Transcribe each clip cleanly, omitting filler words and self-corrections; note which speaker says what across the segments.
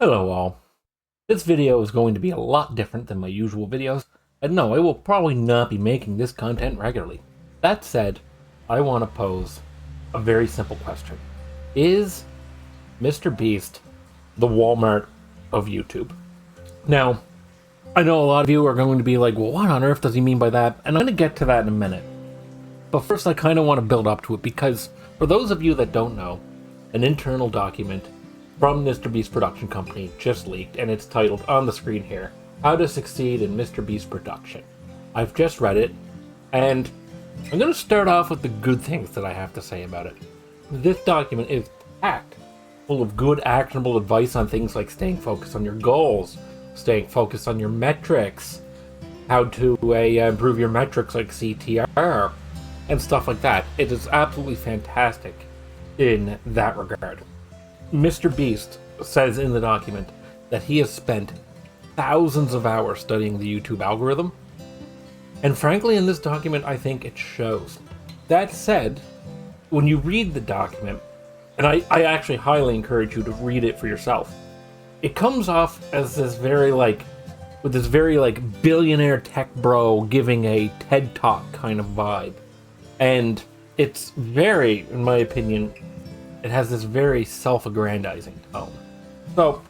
Speaker 1: Hello all. This video is going to be a lot different than my usual videos, and no, I will probably not be making this content regularly. That said, I want to pose a very simple question. Is Mr. Beast the Walmart of YouTube? Now, I know a lot of you are going to be like, well, what on earth does he mean by that? And I'm going to get to that in a minute. But first, I kind of want to build up to it because, for those of you that don't know, an internal document from Mr. Beast Production Company just leaked, and it's titled on the screen here, How to Succeed in Mr. Beast Production. I've just read it, and I'm going to start off with the good things that I have to say about it. This document is packed full of good, actionable advice on things like staying focused on your goals, staying focused on your metrics, how to improve your metrics like CTR, and stuff like that. It is absolutely fantastic in that regard. Mr. Beast says in the document that he has spent thousands of hours studying the YouTube algorithm, and frankly, in this document, I think it shows. That said, when you read the document, and I actually highly encourage you to read it for yourself, it comes off as this very billionaire tech bro giving a TED Talk kind of vibe. And it's very, in my opinion, it has this very self-aggrandizing tone. So,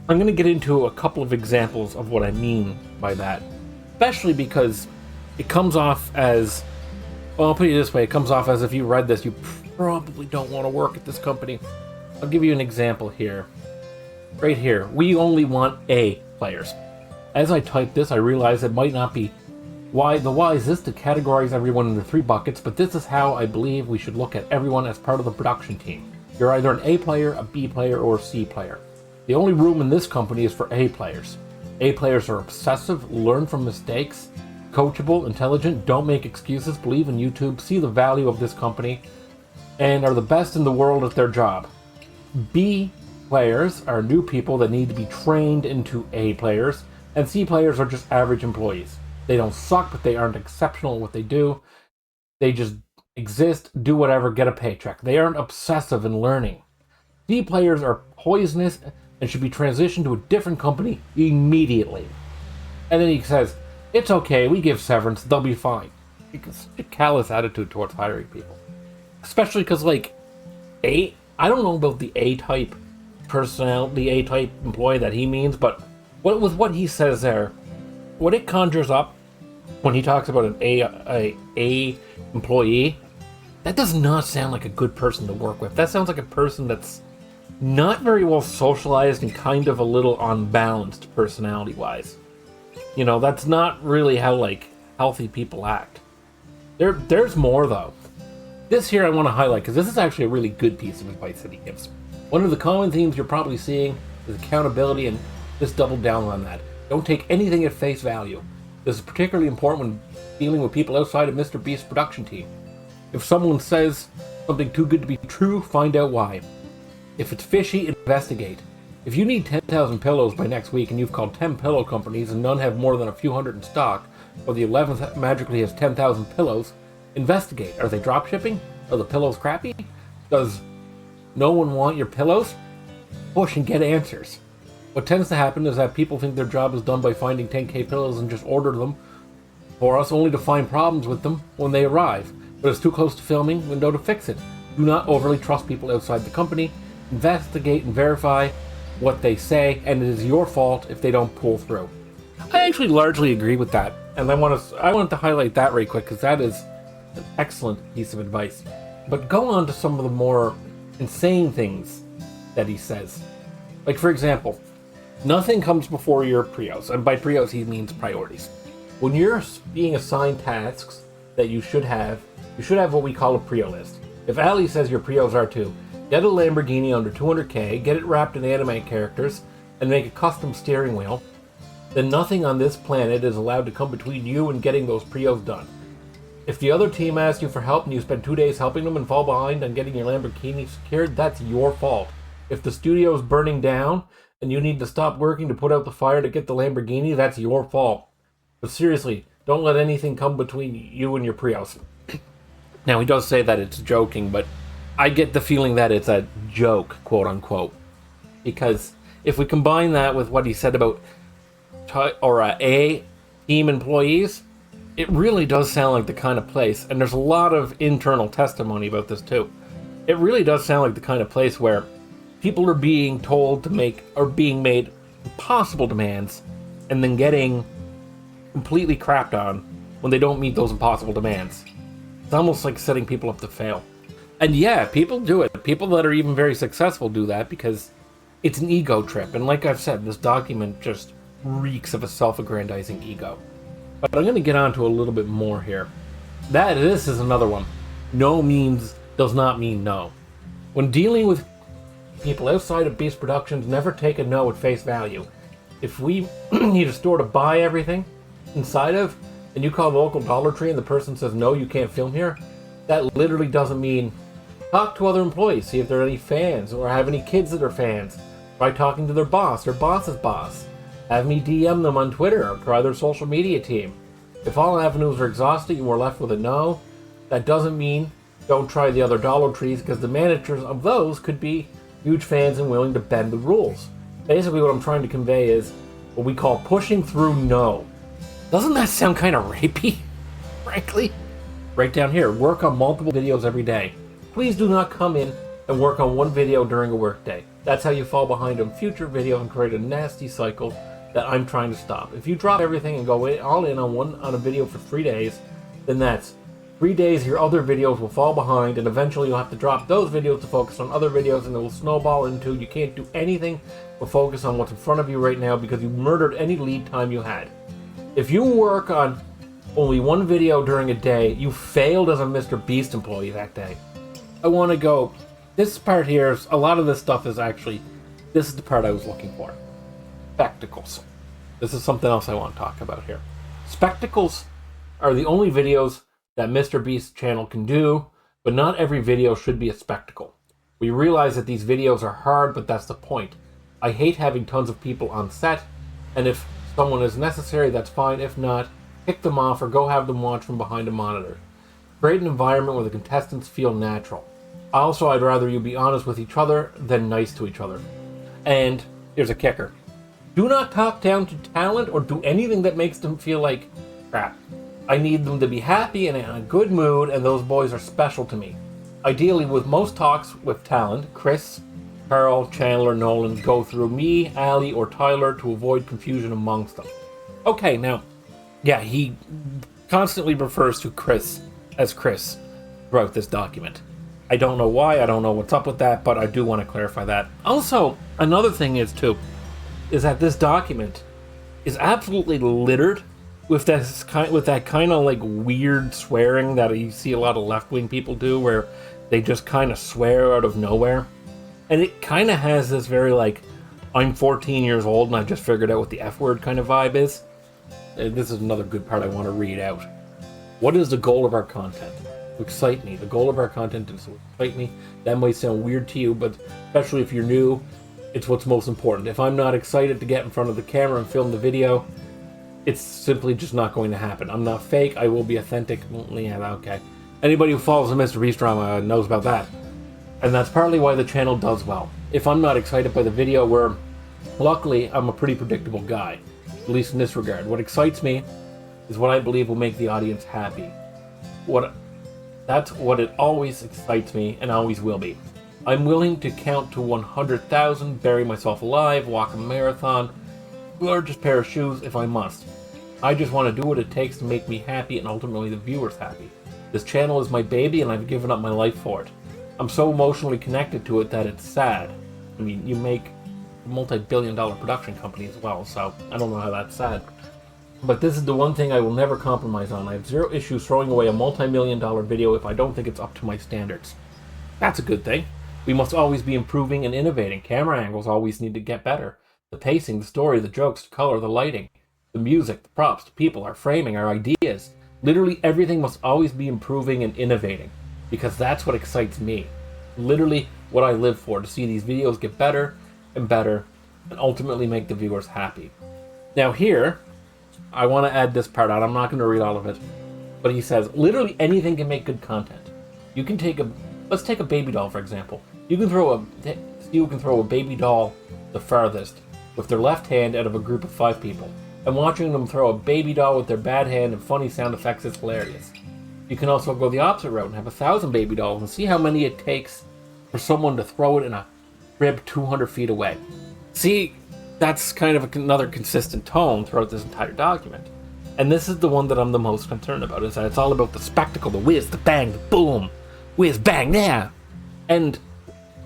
Speaker 1: I'm going to get into a couple of examples of what I mean by that. Especially because it comes off as, well, I'll put it this way, it comes off as if you read this, you probably don't want to work at this company. I'll give you an example here. Right here, we only want A players. As I type this, I realize it might not be the wisest to categorize everyone into 3 buckets, but this is how I believe we should look at everyone as part of the production team. You're either an A player, a B player, or a C player. The only room in this company is for A players. A players are obsessive, learn from mistakes, coachable, intelligent, don't make excuses, believe in YouTube, see the value of this company, and are the best in the world at their job. B players are new people that need to be trained into A players, and C players are just average employees. They don't suck, but they aren't exceptional at what they do. They just exist, do whatever, get a paycheck. They aren't obsessive in learning. D players are poisonous and should be transitioned to a different company immediately. And then he says, it's okay, we give severance, they'll be fine. It's such a callous attitude towards hiring people. Especially because, I don't know about the A-type personnel, the A-type employee that he means, but with what he says there, what it conjures up when he talks about an A employee, that does not sound like a good person to work with. That sounds like a person that's not very well socialized and kind of a little unbalanced personality-wise. You know, that's not really how, healthy people act. There's more, though. This here I want to highlight, because this is actually a really good piece of advice that he gives. One of the common themes you're probably seeing is accountability, and just double down on that. Don't take anything at face value. This is particularly important when dealing with people outside of Mr. Beast's production team. If someone says something too good to be true, find out why. If it's fishy, investigate. If you need 10,000 pillows by next week and you've called 10 pillow companies and none have more than a few hundred in stock, or the 11th magically has 10,000 pillows, investigate. Are they drop shipping? Are the pillows crappy? Does no one want your pillows? Push and get answers. What tends to happen is that people think their job is done by finding 10k pillows and just order them for us, only to find problems with them when they arrive. But it's too close to filming window to fix it. Do not overly trust people outside the company. Investigate and verify what they say, and it is your fault if they don't pull through. I actually largely agree with that, and I wanted to highlight that right quick because that is an excellent piece of advice. But go on to some of the more insane things that he says. Like, for example, nothing comes before your prios, and by prios he means priorities. When you're being assigned tasks that you should have what we call a prio list. If Ali says your prios are to get a Lamborghini under 200k, get it wrapped in anime characters, and make a custom steering wheel, then nothing on this planet is allowed to come between you and getting those prios done. If the other team asks you for help and you spend 2 days helping them and fall behind on getting your Lamborghini secured, that's your fault. If the studio is burning down and you need to stop working to put out the fire to get the Lamborghini, that's your fault. But seriously, don't let anything come between you and your Prius. Now, he does say that it's joking, but I get the feeling that it's a joke, quote unquote. Because if we combine that with what he said about team employees, it really does sound like the kind of place, and there's a lot of internal testimony about this too. It really does sound like the kind of place where people are being told to make, or being made impossible demands, and then getting completely crapped on when they don't meet those impossible demands. It's almost like setting people up to fail. And yeah, people do it. People that are even very successful do that because it's an ego trip. And like I've said, this document just reeks of a self-aggrandizing ego. But I'm going to get on to a little bit more here. This is another one. No does not mean no. When dealing with people outside of Beast Productions, never take a no at face value. If we need a store to buy everything inside of, and you call the local Dollar Tree and the person says, no, you can't film here, that literally doesn't mean talk to other employees, see if there are any fans or have any kids that are fans. Try talking to their boss's boss. Have me DM them on Twitter or try their social media team. If all avenues are exhausted and we're left with a no, that doesn't mean don't try the other Dollar Trees, because the managers of those could be huge fans and willing to bend the rules. Basically what I'm trying to convey is what we call pushing through no. Doesn't that sound kind of rapey, frankly? Right down here, work on multiple videos every day. Please do not come in and work on one video during a workday. That's how you fall behind on future video and create a nasty cycle that I'm trying to stop. If you drop everything and go all in on a video for 3 days, then that's 3 days your other videos will fall behind, and eventually you'll have to drop those videos to focus on other videos, and it will snowball into you can't do anything but focus on what's in front of you right now because you murdered any lead time you had. If you work on only one video during a day, you failed as a Mr. Beast employee that day. I want to go, this part here, a lot of this stuff is actually, this is the part I was looking for. Spectacles. This is something else I want to talk about here. Spectacles are the only videos that Mr. Beast's channel can do, but not every video should be a spectacle. We realize that these videos are hard, but that's the point. I hate having tons of people on set, and if someone is necessary, that's fine. If not, kick them off or go have them watch from behind a monitor. Create an environment where the contestants feel natural. Also, I'd rather you be honest with each other than nice to each other. And here's a kicker. Do not talk down to talent or do anything that makes them feel like crap. I need them to be happy and in a good mood, and those boys are special to me. Ideally, with most talks with talent, Chris, Carl, Chandler, Nolan go through me, Ali, or Tyler to avoid confusion amongst them. Okay, now, yeah, he constantly refers to Chris as Chris throughout this document. I don't know why, I don't know what's up with that, but I do want to clarify that. Also, another thing is that this document is absolutely littered with that kind of like weird swearing that you see a lot of left-wing people do, where they just kind of swear out of nowhere. And it kind of has this very like, I'm 14 years old and I just figured out what the F word kind of vibe is. This is another good part I want to read out. What is the goal of our content? To excite me. The goal of our content is to excite me. That might sound weird to you, but especially if you're new, it's what's most important. If I'm not excited to get in front of the camera and film the video, it's simply just not going to happen. I'm not fake. I will be authentic. Yeah, okay. Anybody who follows the Mr. Beast drama knows about that. And that's partly why the channel does well. If I'm not excited by the video, where luckily I'm a pretty predictable guy, at least in this regard. What excites me is what I believe will make the audience happy. That's what it always excites me and always will be. I'm willing to count to 100,000, bury myself alive, walk a marathon, largest pair of shoes if I must. I just want to do what it takes to make me happy and ultimately the viewers happy. This channel is my baby and I've given up my life for it. I'm so emotionally connected to it that it's sad. I mean, you make a multi-billion-dollar production company as well, so I don't know how that's sad. But this is the one thing I will never compromise on. I have zero issues throwing away a multi-million-dollar video if I don't think it's up to my standards. That's a good thing. We must always be improving and innovating. Camera angles always need to get better. The pacing, the story, the jokes, the color, the lighting, the music, the props, the people, our framing, our ideas. Literally everything must always be improving and innovating, because that's what excites me. Literally what I live for, to see these videos get better and better and ultimately make the viewers happy. Now here, I want to add this part out. I'm not going to read all of it, but he says, literally anything can make good content. You can take let's take a baby doll for example. You can throw See who can throw a baby doll the farthest with their left hand out of a group of 5 people. And watching them throw a baby doll with their bad hand and funny sound effects is hilarious. You can also go the opposite route and have 1,000 baby dolls and see how many it takes for someone to throw it in a crib 200 feet away. See, that's kind of another consistent tone throughout this entire document. And this is the one that I'm the most concerned about, is that it's all about the spectacle, the whiz, the bang, the boom, whiz, bang, yeah. And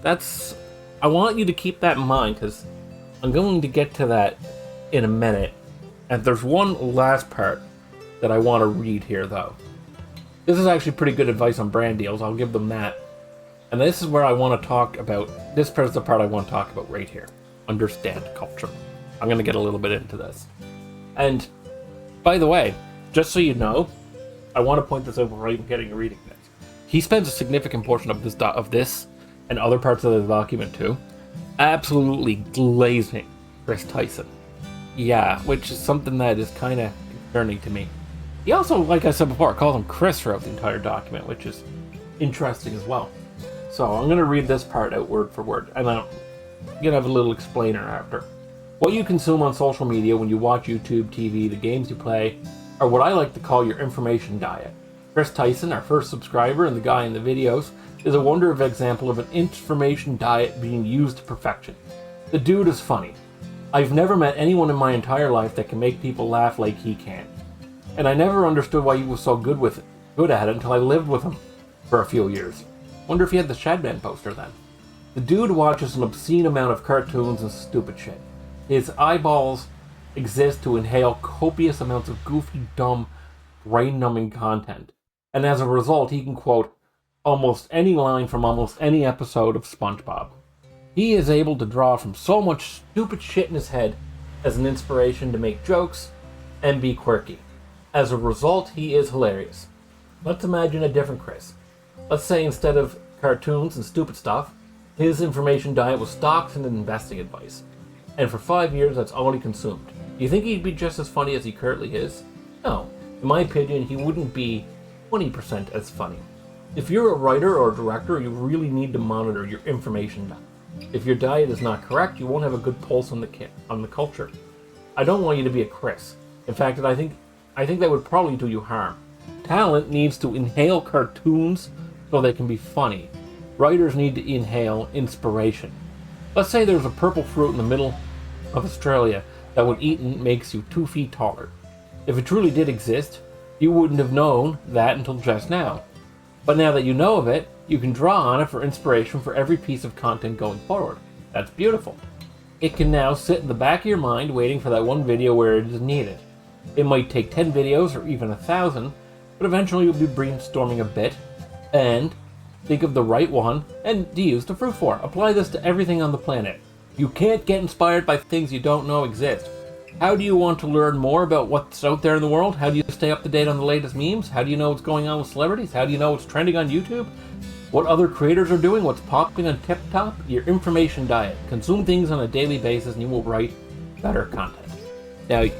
Speaker 1: that's, I want you to keep that in mind, because I'm going to get to that in a minute. And there's one last part that I want to read here, though. This is actually pretty good advice on brand deals, I'll give them that. And this is where I want to talk about, this part is the part I want to talk about right here. Understand culture. I'm going to get a little bit into this. And by the way, just so you know, I want to point this out before even getting to reading this. He spends a significant portion of this and other parts of the document too, absolutely glazing Chris Tyson. Yeah, which is something that is kind of concerning to me. He also, like I said before, calls him Chris throughout the entire document, which is interesting as well. So I'm going to read this part out word for word, and I'm going to have a little explainer after. What you consume on social media when you watch YouTube, TV, the games you play, are what I like to call your information diet. Chris Tyson, our first subscriber and the guy in the videos, is a wonder of example of an information diet being used to perfection. The dude is funny. I've never met anyone in my entire life that can make people laugh like he can. And I never understood why he was so good at it until I lived with him for a few years. Wonder if he had the Shadman poster then. The dude watches an obscene amount of cartoons and stupid shit. His eyeballs exist to inhale copious amounts of goofy, dumb, brain-numbing content. And as a result, he can quote almost any line from almost any episode of SpongeBob. He is able to draw from so much stupid shit in his head as an inspiration to make jokes and be quirky. As a result, he is hilarious. Let's imagine a different Chris. Let's say instead of cartoons and stupid stuff, his information diet was stocks and investing advice. And for 5 years, that's all he consumed. Do you think he'd be just as funny as he currently is? No. In my opinion, he wouldn't be 20% as funny. If you're a writer or a director, you really need to monitor your information diet. If your diet is not correct, you won't have a good pulse on the culture. I don't want you to be a Chris. In fact, I think that would probably do you harm. Talent needs to inhale cartoons so they can be funny. Writers need to inhale inspiration. Let's say there's a purple fruit in the middle of Australia that when eaten makes you 2 feet taller. If it truly did exist, you wouldn't have known that until just now. But now that you know of it, you can draw on it for inspiration for every piece of content going forward. That's beautiful. It can now sit in the back of your mind waiting for that one video where it is needed. It might take 10 videos or even 1,000, but eventually you'll be brainstorming a bit and think of the right one and to use the fruit for. Apply this to everything on the planet. You can't get inspired by things you don't know exist. How do you want to learn more about what's out there in the world? How do you stay up to date on the latest memes? How do you know what's going on with celebrities? How do you know what's trending on YouTube? What other creators are doing? What's popping on TikTok? Your information diet. Consume things on a daily basis and you will write better content. Now, a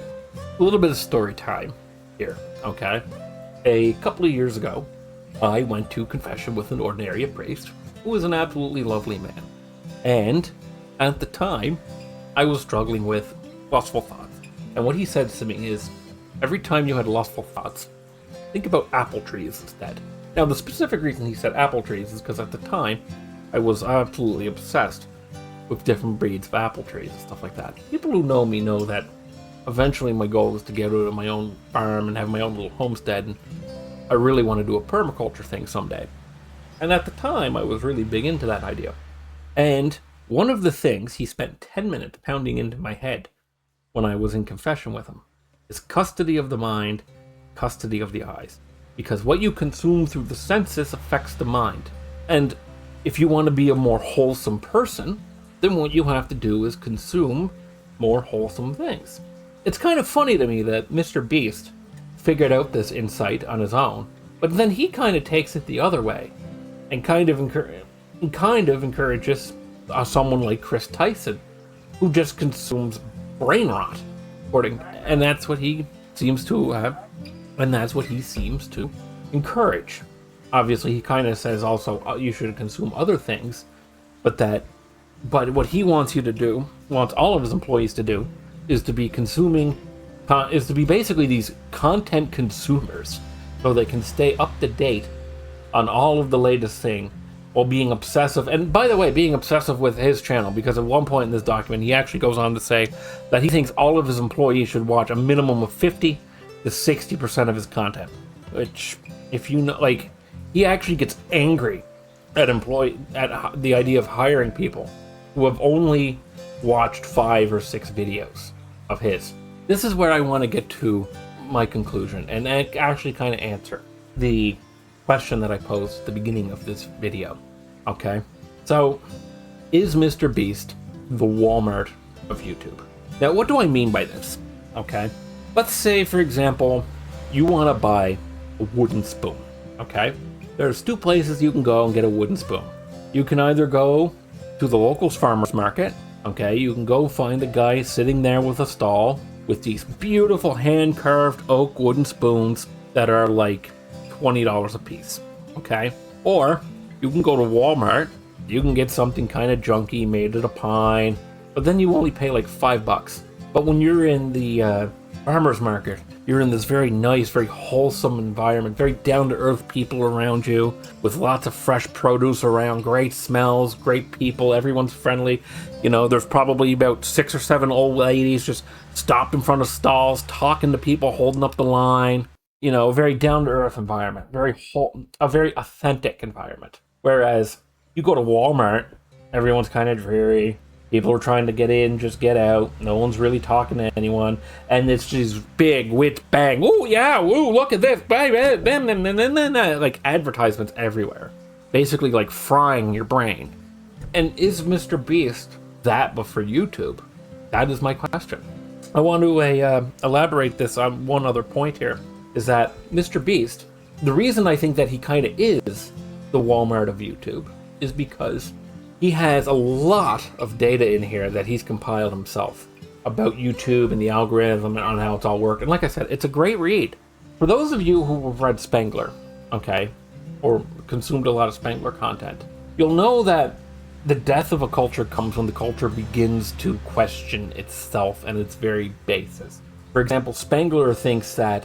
Speaker 1: little bit of story time here, okay? A couple of years ago, I went to confession with an ordinary priest who was an absolutely lovely man. And at the time, I was struggling with lustful thoughts. And what he said to me is, every time you had lustful thoughts, think about apple trees instead. Now, the specific reason he said apple trees is because at the time, I was absolutely obsessed with different breeds of apple trees and stuff like that. People who know me know that eventually my goal is to get out of my own farm and have my own little homestead, and I really want to do a permaculture thing someday. And at the time, I was really big into that idea. And one of the things he spent 10 minutes pounding into my head when I was in confession with him is custody of the mind, custody of the eyes. Because what you consume through the senses affects the mind. And if you want to be a more wholesome person, then what you have to do is consume more wholesome things. It's kind of funny to me that Mr. Beast figured out this insight on his own, but then he kind of takes it the other way and kind of encourages someone like Chris Tyson, who just consumes brain rot, and that's what he seems to have, and that's what he seems to encourage. Obviously, he kind of says also you should consume other things, but that But what he wants you to do, wants all of his employees to do, is to be basically these content consumers, so they can stay up to date on all of the latest thing, while being obsessive. And by the way, being obsessive with his channel, because at one point in this document, he actually goes on to say that he thinks all of his employees should watch a minimum of 50 to 60% of his content. Which, if you know, like, he actually gets angry at the idea of hiring people who have only watched 5 or 6 videos of his. This is where I want to get to my conclusion and actually kind of answer the question that I posed at the beginning of this video. Okay, so is Mr. Beast the Walmart of YouTube? Now, what do I mean by this? Okay, let's say, for example, you want to buy a wooden spoon. Okay, there's 2 places you can go and get a wooden spoon. You can either go to the local farmer's market. Okay, you can go find the guy sitting there with a stall with these beautiful hand-carved oak wooden spoons that are like $20 a piece. Okay, or you can go to Walmart. You can get something kind of junky made out of pine, but then you only pay like $5. But when you're in the farmer's market, you're in this very nice, very wholesome environment, very down-to-earth people around you, with lots of fresh produce around, great smells, great people, everyone's friendly. You know, there's probably about 6 or 7 old ladies just stopped in front of stalls, talking to people, holding up the line. You know, a very down-to-earth environment, a very authentic environment. Whereas you go to Walmart, everyone's kind of dreary. People are trying to get in, just get out. No one's really talking to anyone. And it's just big, wit, bang. Ooh, yeah, ooh, look at this. Like advertisements everywhere. Basically like frying your brain. And is Mr. Beast that but for YouTube? That is my question. I want to elaborate this on one other point here. Is that Mr. Beast, the reason I think that he kind of is the Walmart of YouTube is because he has a lot of data in here that he's compiled himself about YouTube and the algorithm and on how it's all working. And like I said, it's a great read. For those of you who have read Spengler, okay, or consumed a lot of Spengler content, you'll know that the death of a culture comes when the culture begins to question itself and its very basis. For example, Spengler thinks that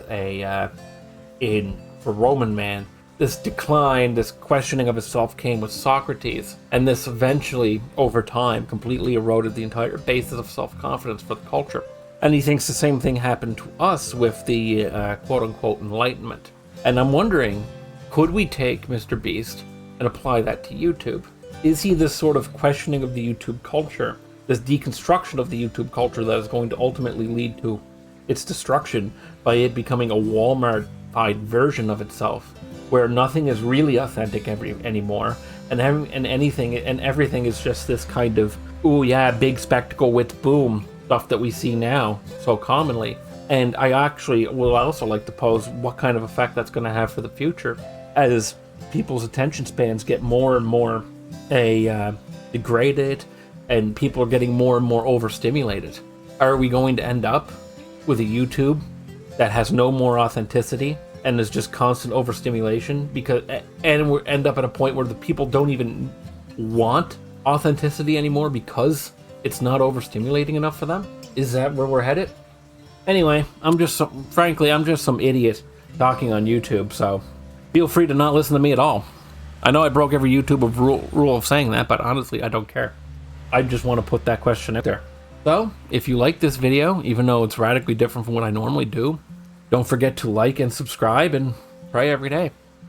Speaker 1: for Roman Man, this decline, this questioning of itself came with Socrates, and this eventually, over time, completely eroded the entire basis of self-confidence for the culture. And he thinks the same thing happened to us with the quote-unquote Enlightenment. And I'm wondering, could we take Mr. Beast and apply that to YouTube? Is he this sort of questioning of the YouTube culture, this deconstruction of the YouTube culture that is going to ultimately lead to its destruction by it becoming a Walmart-fied version of itself, where nothing is really authentic anymore, and everything is just this kind of, ooh yeah, big spectacle with boom stuff that we see now so commonly. And I actually will also like to pose what kind of effect that's going to have for the future as people's attention spans get more and more degraded, and people are getting more and more overstimulated. Are we going to end up with a YouTube that has no more authenticity and is just constant overstimulation, and we end up at a point where the people don't even want authenticity anymore because it's not overstimulating enough for them? Is that where we're headed? Anyway, I'm just some idiot talking on YouTube, so feel free to not listen to me at all. I know I broke every YouTube rule of saying that, but honestly, I don't care. I just want to put that question out there. So, if you like this video, even though it's radically different from what I normally do, don't forget to like and subscribe and pray every day.